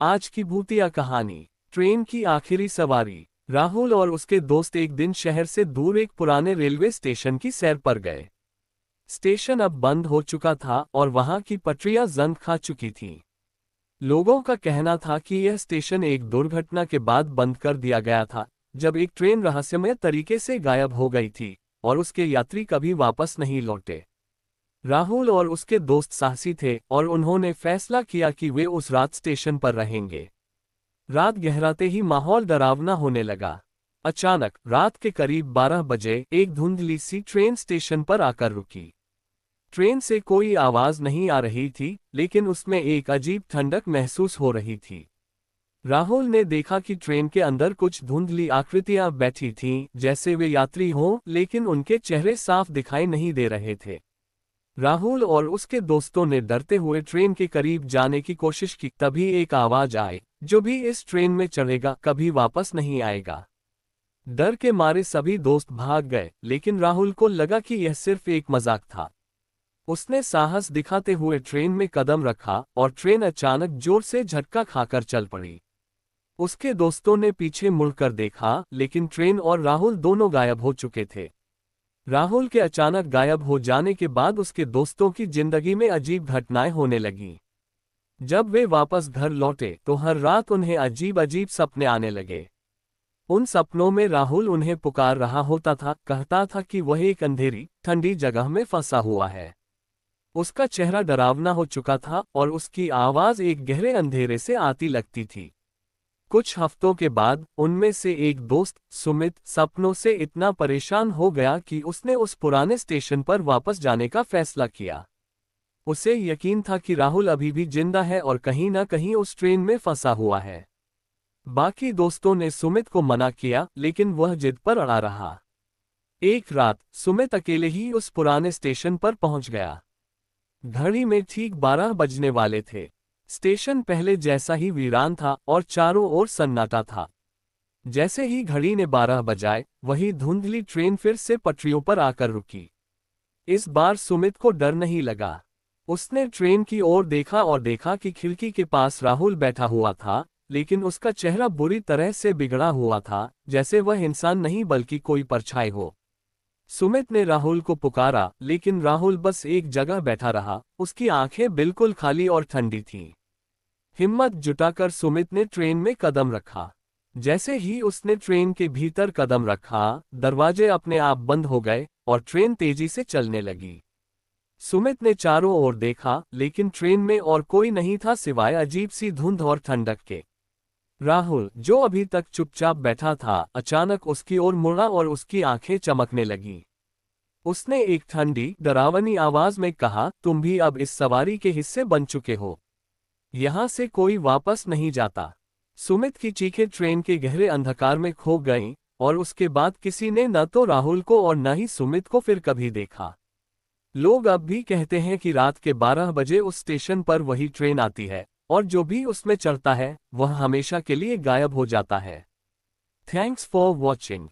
आज की भूतिया कहानी। ट्रेन की आखिरी सवारी। राहुल और उसके दोस्त एक दिन शहर से दूर एक पुराने रेलवे स्टेशन की सैर पर गए। स्टेशन अब बंद हो चुका था और वहां की पटरियां जंग खा चुकी थीं। लोगों का कहना था कि यह स्टेशन एक दुर्घटना के बाद बंद कर दिया गया था, जब एक ट्रेन रहस्यमय तरीके से गायब हो गई थी और उसके यात्री कभी वापस नहीं लौटे। राहुल और उसके दोस्त साहसी थे और उन्होंने फैसला किया कि वे उस रात स्टेशन पर रहेंगे। रात गहराते ही माहौल डरावना होने लगा। अचानक रात के करीब 12 बजे एक धुंधली सी ट्रेन स्टेशन पर आकर रुकी। ट्रेन से कोई आवाज नहीं आ रही थी, लेकिन उसमें एक अजीब ठंडक महसूस हो रही थी। राहुल ने देखा कि ट्रेन के अंदर कुछ धुंधली आकृतियां बैठी थीं, जैसे वे यात्री हों, लेकिन उनके चेहरे साफ दिखाई नहीं दे रहे थे। राहुल और उसके दोस्तों ने डरते हुए ट्रेन के करीब जाने की कोशिश की, तभी एक आवाज आई, जो भी इस ट्रेन में चढ़ेगा कभी वापस नहीं आएगा। डर के मारे सभी दोस्त भाग गए, लेकिन राहुल को लगा कि यह सिर्फ एक मजाक था। उसने साहस दिखाते हुए ट्रेन में कदम रखा और ट्रेन अचानक जोर से झटका खाकर चल पड़ी। उसके दोस्तों ने पीछे मुड़कर देखा, लेकिन ट्रेन और राहुल दोनों गायब हो चुके थे। राहुल के अचानक गायब हो जाने के बाद उसके दोस्तों की जिंदगी में अजीब घटनाएं होने लगीं। जब वे वापस घर लौटे तो हर रात उन्हें अजीब अजीब सपने आने लगे। उन सपनों में राहुल उन्हें पुकार रहा होता था, कहता था कि वह एक अंधेरी ठंडी जगह में फंसा हुआ है। उसका चेहरा डरावना हो चुका था और उसकी आवाज एक गहरे अंधेरे से आती लगती थी। कुछ हफ्तों के बाद उनमें से एक दोस्त सुमित सपनों से इतना परेशान हो गया कि उसने उस पुराने स्टेशन पर वापस जाने का फैसला किया। उसे यकीन था कि राहुल अभी भी जिंदा है और कहीं ना कहीं उस ट्रेन में फंसा हुआ है। बाकी दोस्तों ने सुमित को मना किया, लेकिन वह जिद पर अड़ा रहा। एक रात सुमित अकेले ही उस पुराने स्टेशन पर पहुंच गया। घड़ी में ठीक 12 बजने वाले थे। स्टेशन पहले जैसा ही वीरान था और चारों ओर सन्नाटा था। जैसे ही घड़ी ने 12 बजाए, वही धुंधली ट्रेन फिर से पटरियों पर आकर रुकी। इस बार सुमित को डर नहीं लगा। उसने ट्रेन की ओर देखा और देखा कि खिड़की के पास राहुल बैठा हुआ था, लेकिन उसका चेहरा बुरी तरह से बिगड़ा हुआ था, जैसे वह इंसान नहीं बल्कि कोई परछाई हो। सुमित ने राहुल को पुकारा, लेकिन राहुल बस एक जगह बैठा रहा। उसकी आंखें बिल्कुल खाली और ठंडी थीं। हिम्मत जुटाकर सुमित ने ट्रेन में कदम रखा। जैसे ही उसने ट्रेन के भीतर कदम रखा, दरवाजे अपने आप बंद हो गए और ट्रेन तेजी से चलने लगी। सुमित ने चारों ओर देखा, लेकिन ट्रेन में और कोई नहीं था सिवाय अजीब सी धुंध और ठंडक के। राहुल, जो अभी तक चुपचाप बैठा था, अचानक उसकी ओर मुड़ा और उसकी आंखें चमकने लगीं। उसने एक ठंडी, डरावनी आवाज में कहा, तुम भी अब इस सवारी के हिस्से बन चुके हो। यहां से कोई वापस नहीं जाता। सुमित की चीखें ट्रेन के गहरे अंधकार में खो गईं और उसके बाद किसी ने न तो राहुल को और न ही सुमित को फिर कभी देखा। लोग अब भी कहते हैं कि रात के 12 बजे उस स्टेशन पर वही ट्रेन आती है और जो भी उसमें चढ़ता है वह हमेशा के लिए गायब हो जाता है। Thanks for watching.